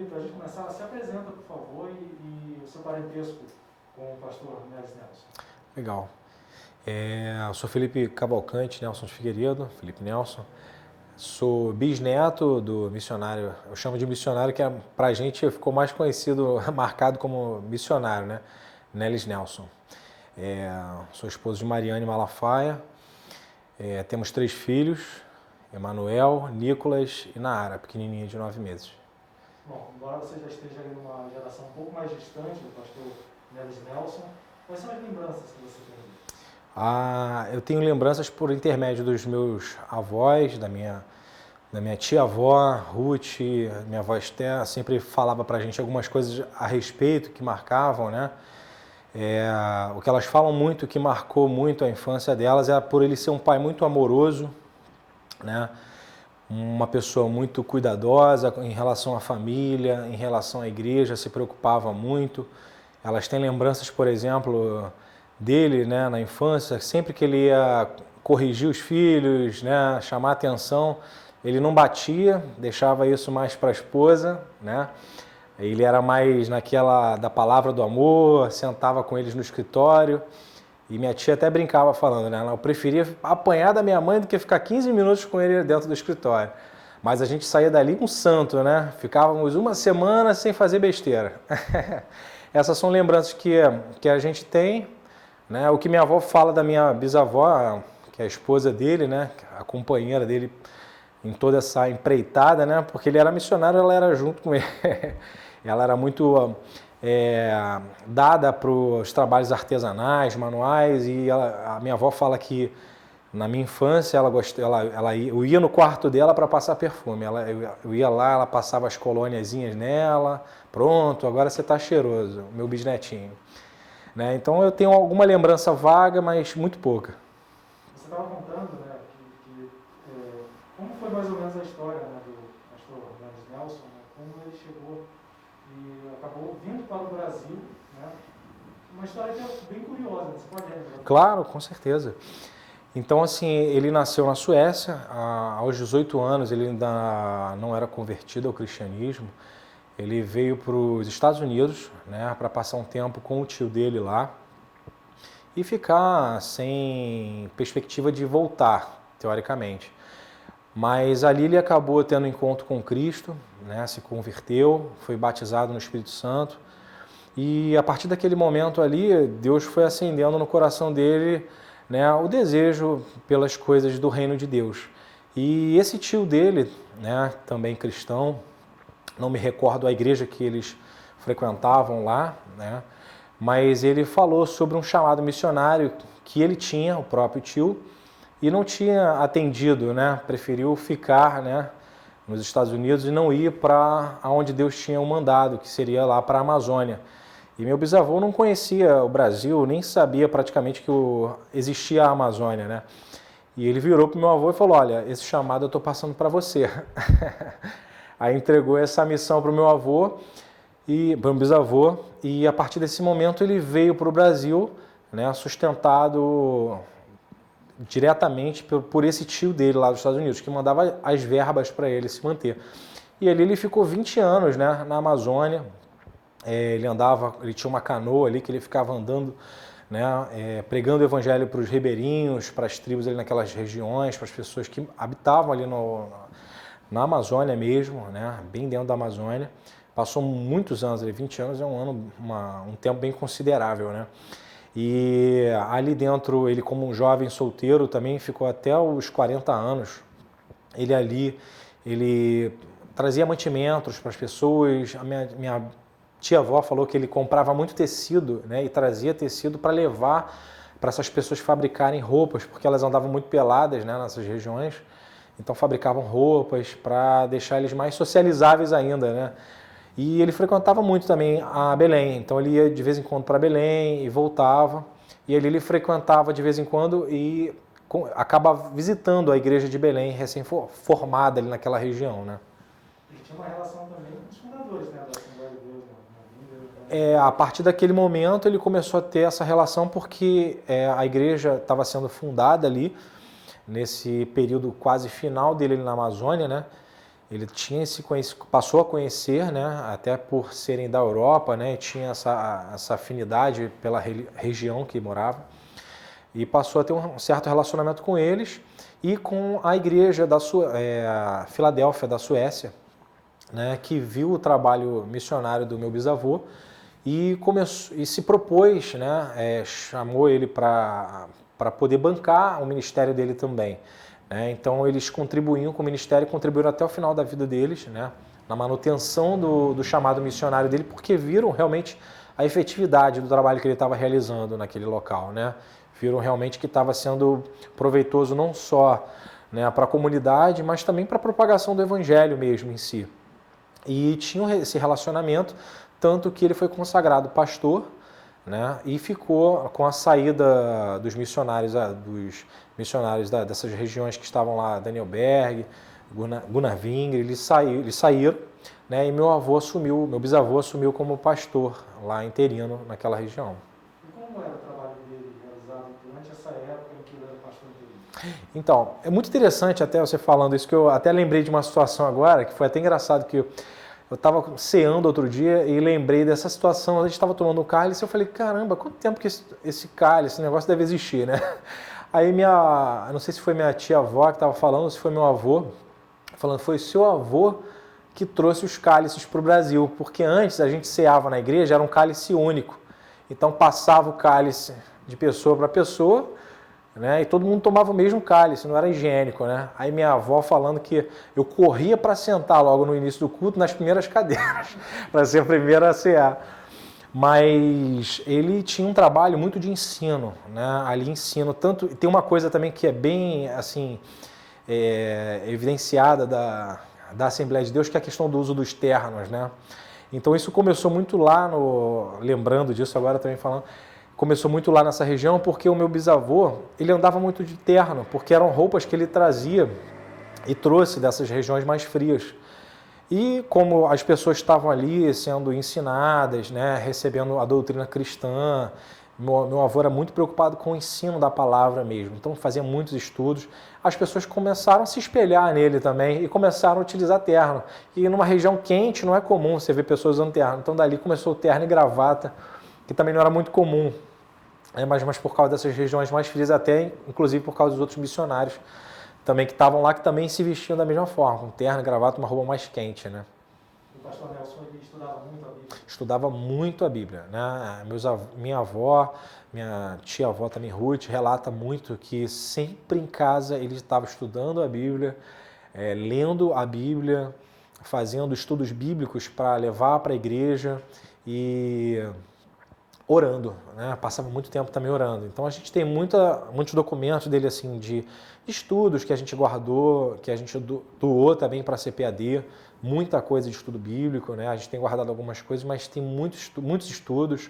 para a gente começar, se apresenta, por favor, e o seu parentesco com o pastor Neles Nelson. Legal. Eu sou Felipe Cavalcante Nelson de Figueiredo, Felipe Nelson. Sou bisneto do missionário, eu chamo de missionário que para a gente ficou mais conhecido, marcado como missionário, né? Neles Nelson. Sou esposo de Mariane Malafaia. Temos 3 filhos, Emanuel, Nicolas e Naara, pequenininha de 9 meses. Bom, embora você já esteja ali numa geração um pouco mais distante do pastor Neles Nelson, quais são as lembranças que você tem? Eu tenho lembranças por intermédio dos meus avós, da minha tia-avó, Ruth, minha avó Esther, sempre falava pra gente algumas coisas a respeito que marcavam, né? O que elas falam muito, que marcou muito a infância delas, é por ele ser um pai muito amoroso, né? Uma pessoa muito cuidadosa em relação à família, em relação à igreja, se preocupava muito. Elas têm lembranças, por exemplo, dele, né, na infância, sempre que ele ia corrigir os filhos, né, chamar atenção, ele não batia, deixava isso mais para a esposa, né? Ele era mais naquela da palavra do amor, sentava com eles no escritório. E minha tia até brincava falando, né? Eu preferia apanhar da minha mãe do que ficar 15 minutos com ele dentro do escritório. Mas a gente saía dali um santo, né? Ficávamos uma semana sem fazer besteira. Essas são lembranças que a gente tem, né? O que minha avó fala da minha bisavó, que é a esposa dele, né? A companheira dele em toda essa empreitada, né? Porque ele era missionário, ela era junto com ele. Ela era muito dada para os trabalhos artesanais, manuais, e a minha avó fala que na minha infância eu ia no quarto dela para passar perfume. Eu ia lá, ela passava as colôniazinhas nela, pronto, agora você está cheiroso, meu bisnetinho. Né? Então eu tenho alguma lembrança vaga, mas muito pouca. Você estava contando, né, como foi mais ou menos a história, né, do pastor Neles Nelson, né, como ele chegou e acabou vindo para o Brasil, né? Uma história que é bem curiosa, né? Você pode lembrar? Claro, com certeza. Então, assim, ele nasceu na Suécia, aos 18 anos ele ainda não era convertido ao cristianismo. Ele veio para os Estados Unidos, né, para passar um tempo com o tio dele lá e ficar sem perspectiva de voltar, teoricamente. Mas ali ele acabou tendo encontro com Cristo, né, se converteu, foi batizado no Espírito Santo. E a partir daquele momento ali, Deus foi acendendo no coração dele, né, o desejo pelas coisas do reino de Deus. E esse tio dele, né, também cristão, não me recordo a igreja que eles frequentavam lá, né, mas ele falou sobre um chamado missionário que ele tinha, o próprio tio, e não tinha atendido, né, preferiu ficar, né, nos Estados Unidos e não ir para onde Deus tinha o mandado, que seria lá para a Amazônia. E meu bisavô não conhecia o Brasil, nem sabia praticamente que existia a Amazônia, né? E ele virou para o meu avô e falou, olha, esse chamado eu estou passando para você. Aí entregou essa missão para o meu avô, e para o meu bisavô, e a partir desse momento ele veio para o Brasil, né, sustentado diretamente por esse tio dele lá dos Estados Unidos, que mandava as verbas para ele se manter. E ali ele ficou 20 anos, né, na Amazônia. Ele tinha uma canoa ali que ele ficava andando, né, pregando o evangelho para os ribeirinhos, para as tribos ali naquelas regiões, para as pessoas que habitavam ali na Amazônia mesmo, né, bem dentro da Amazônia. Passou muitos anos, 20 anos é um tempo bem considerável, né? E ali dentro, ele como um jovem solteiro também ficou até os 40 anos. Ele trazia mantimentos para as pessoas. A minha tia-avó falou que ele comprava muito tecido, né, e trazia tecido para levar para essas pessoas fabricarem roupas, porque elas andavam muito peladas, né, nessas regiões. Então fabricavam roupas para deixar eles mais socializáveis ainda, né? E ele frequentava muito também a Belém, então ele ia de vez em quando para Belém e voltava. E ali ele frequentava de vez em quando e acaba visitando a igreja de Belém, recém-formada ali naquela região, né? Ele tinha uma relação também com os fundadores, né, da Assembleia de Deus, né? A partir daquele momento ele começou a ter essa relação porque a igreja estava sendo fundada ali, nesse período quase final dele na Amazônia, né? ele tinha passou a conhecer, né, até por serem da Europa, né, tinha essa afinidade pela região que morava, e passou a ter um certo relacionamento com eles e com a igreja da Filadélfia, da Suécia, né, que viu o trabalho missionário do meu bisavô e se propôs, né, chamou ele para poder bancar o ministério dele também. Então eles contribuíam com o ministério, contribuíram até o final da vida deles, né, na manutenção do chamado missionário dele, porque viram realmente a efetividade do trabalho que ele estava realizando naquele local, né? Viram realmente que estava sendo proveitoso não só, né, para a comunidade, mas também para a propagação do evangelho mesmo em si. E tinham esse relacionamento, tanto que ele foi consagrado pastor, né, e ficou com a saída dos missionários dessas regiões que estavam lá, Daniel Berg, Gunnar Wingre, eles saíram, né, e meu bisavô assumiu como pastor lá interino naquela região. E como era o trabalho dele realizado durante essa época em que ele era pastor interino? Então, é muito interessante até você falando isso, que eu até lembrei de uma situação agora, que foi até engraçado, que eu estava ceando outro dia e lembrei dessa situação. A gente estava tomando um cálice e eu falei, caramba, quanto tempo que esse cálice, esse negócio deve existir, né? Aí não sei se foi minha tia-avó que estava falando, se foi meu avô, falando, foi seu avô que trouxe os cálices para o Brasil, porque antes a gente ceava na igreja, era um cálice único. Então passava o cálice de pessoa para pessoa, né, e todo mundo tomava o mesmo cálice, não era higiênico, né? Aí minha avó falando que eu corria para sentar logo no início do culto nas primeiras cadeiras, para ser a primeira a cear. Mas ele tinha um trabalho muito de ensino, né? Ali ensino tanto, tem uma coisa também que é bem assim evidenciada da Assembleia de Deus, que é a questão do uso dos ternos, né? Então isso começou muito lá lembrando disso agora também falando. Começou muito lá nessa região porque o meu bisavô, ele andava muito de terno, porque eram roupas que ele trazia e trouxe dessas regiões mais frias. E como as pessoas estavam ali sendo ensinadas, né, recebendo a doutrina cristã, meu avô era muito preocupado com o ensino da palavra mesmo, então fazia muitos estudos. As pessoas começaram a se espelhar nele também e começaram a utilizar terno. E numa região quente não é comum você ver pessoas usando terno, então dali começou o terno e gravata, que também não era muito comum. Mas por causa dessas regiões mais frias, até inclusive por causa dos outros missionários também que estavam lá, que também se vestiam da mesma forma, com terno, gravata, uma roupa mais quente, né? O pastor Nelson, ele estudava muito a Bíblia? Estudava muito a Bíblia, né? Minha avó, minha tia-avó também, Ruth, relata muito que sempre em casa ele estava estudando a Bíblia, lendo a Bíblia, fazendo estudos bíblicos para levar para a igreja e orando, né? Passava muito tempo também orando. Então a gente tem muitos documentos dele assim de estudos que a gente guardou, que a gente doou também para a CPAD, muita coisa de estudo bíblico, né? A gente tem guardado algumas coisas, mas tem muitos estudos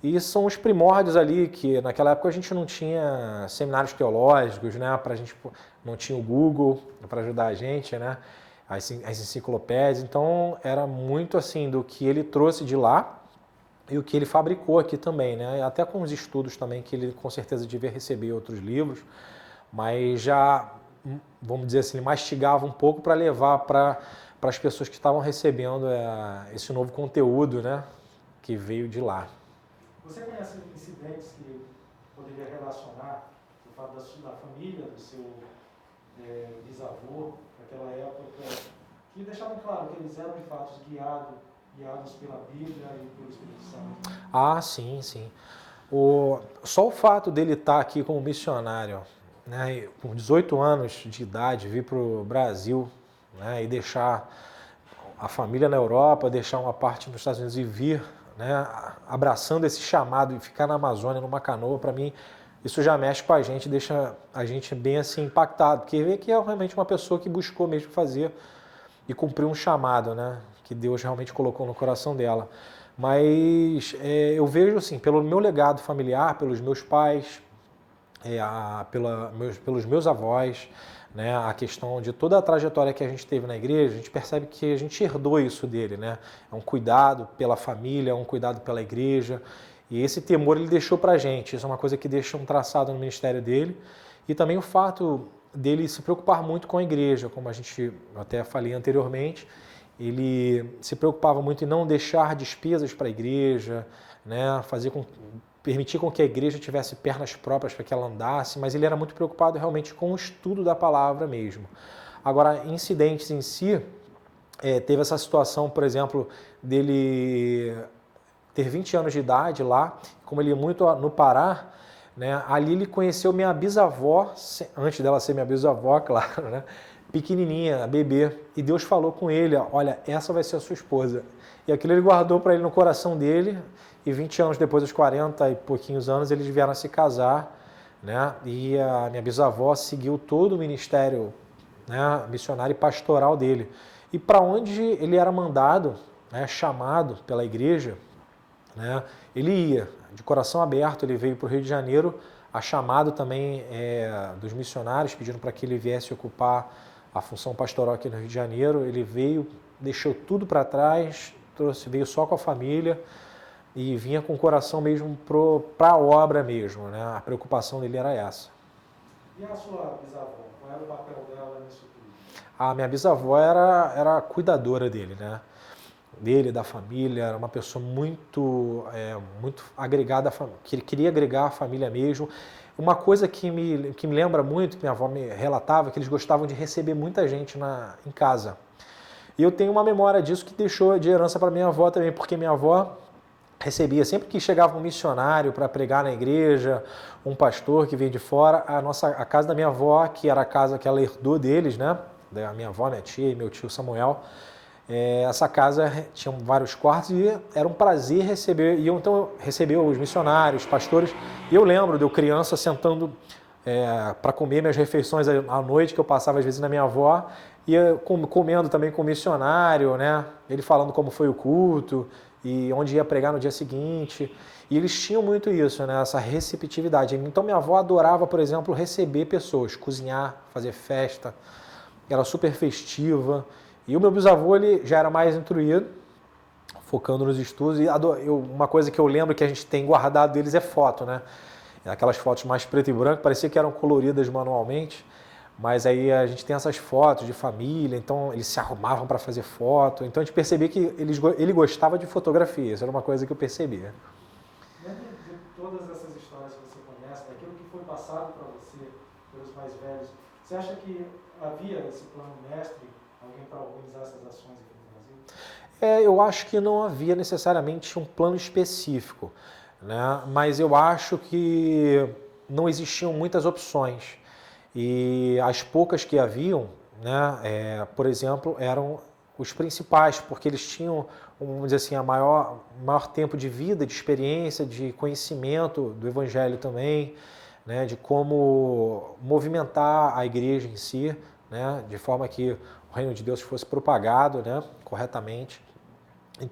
e são os primórdios ali que naquela época a gente não tinha seminários teológicos, né? Não tinha o Google para ajudar a gente, né? As enciclopédias. Então era muito assim do que ele trouxe de lá e o que ele fabricou aqui também, né? Até com os estudos também, que ele com certeza devia receber outros livros, mas já, vamos dizer assim, ele mastigava um pouco para levar para as pessoas que estavam recebendo esse novo conteúdo, né? Que veio de lá. Você conhece incidentes que poderia relacionar o fato da família, do seu bisavô, naquela época, que deixavam claro que eles eram de fato guiados pela Bíblia e pelo Espírito Santo? Ah, sim, sim. Só o fato dele estar aqui como missionário, né, com 18 anos de idade, vir para o Brasil, né, e deixar a família na Europa, deixar uma parte nos Estados Unidos e vir, né, abraçando esse chamado e ficar na Amazônia numa canoa, para mim, isso já mexe com a gente, deixa a gente bem assim impactado, porque vê que é realmente uma pessoa que buscou mesmo fazer e cumprir um chamado, né, que Deus realmente colocou no coração dela. Mas eu vejo assim, pelo meu legado familiar, pelos meus pais, pelos meus avós, né, a questão de toda a trajetória que a gente teve na igreja, a gente percebe que a gente herdou isso dele, né? É um cuidado pela família, é um cuidado pela igreja, e esse temor ele deixou pra gente, isso é uma coisa que deixa um traçado no ministério dele, e também o fato dele se preocupar muito com a igreja, como a gente até falei anteriormente. Ele se preocupava muito em não deixar despesas para a igreja, né, permitir com que a igreja tivesse pernas próprias para que ela andasse, mas ele era muito preocupado realmente com o estudo da palavra mesmo. Agora, incidentes em si, teve essa situação, por exemplo, dele ter 20 anos de idade lá, como ele ia muito no Pará, né, ali ele conheceu minha bisavó, antes dela ser minha bisavó, claro, né, pequenininha, bebê, e Deus falou com ele, olha, essa vai ser a sua esposa. E aquilo ele guardou para ele no coração dele, e 20 anos depois, aos 40 e pouquinhos anos, eles vieram a se casar, né, e a minha bisavó seguiu todo o ministério, né, missionário e pastoral dele. E para onde ele era mandado, né, chamado pela igreja, né, ele ia, de coração aberto. Ele veio para o Rio de Janeiro, a chamado também dos missionários, pedindo para que ele viesse ocupar a função pastoral aqui no Rio de Janeiro. Ele veio, deixou tudo para trás, veio só com a família e vinha com o coração mesmo para a obra mesmo, né? A preocupação dele era essa. E a sua bisavó, qual era o papel dela nisso tudo? A minha bisavó era a cuidadora dele, né? Dele, da família, era uma pessoa muito agregada, que queria agregar a família mesmo. Uma coisa que me lembra muito, que minha avó me relatava, que eles gostavam de receber muita gente em casa. E eu tenho uma memória disso que deixou de herança para minha avó também, porque minha avó recebia, sempre que chegava um missionário para pregar na igreja, um pastor que veio de fora, a casa da minha avó, que era a casa que ela herdou deles, né? Da minha avó, minha tia e meu tio Samuel, essa casa tinha vários quartos e era um prazer receber. E eu então recebia os missionários, os pastores. E eu lembro de eu criança sentando para comer minhas refeições à noite, que eu passava às vezes na minha avó, e comendo também com o missionário, né? Ele falando como foi o culto e onde ia pregar no dia seguinte. E eles tinham muito isso, né? Essa receptividade. Então minha avó adorava, por exemplo, receber pessoas, cozinhar, fazer festa. Era super festiva. E o meu bisavô, ele já era mais instruído, focando nos estudos. E uma coisa que eu lembro que a gente tem guardado deles é foto, né? Aquelas fotos mais preto e branco, parecia que eram coloridas manualmente. Mas aí a gente tem essas fotos de família, então eles se arrumavam para fazer foto. Então a gente percebia que ele gostava de fotografia, isso era uma coisa que eu percebia. Dentro de todas essas histórias que você conhece, daquilo que foi passado para você pelos mais velhos, você acha que havia esse plano mestre, alguém para organizar essas ações aqui no Brasil? Eu acho que não havia necessariamente um plano específico, né? Mas eu acho que não existiam muitas opções. E as poucas que haviam, né, por exemplo, eram os principais, porque eles tinham, vamos dizer assim, maior tempo de vida, de experiência, de conhecimento do Evangelho também, né, de como movimentar a igreja em si, né, de forma que o reino de Deus fosse propagado, né, corretamente.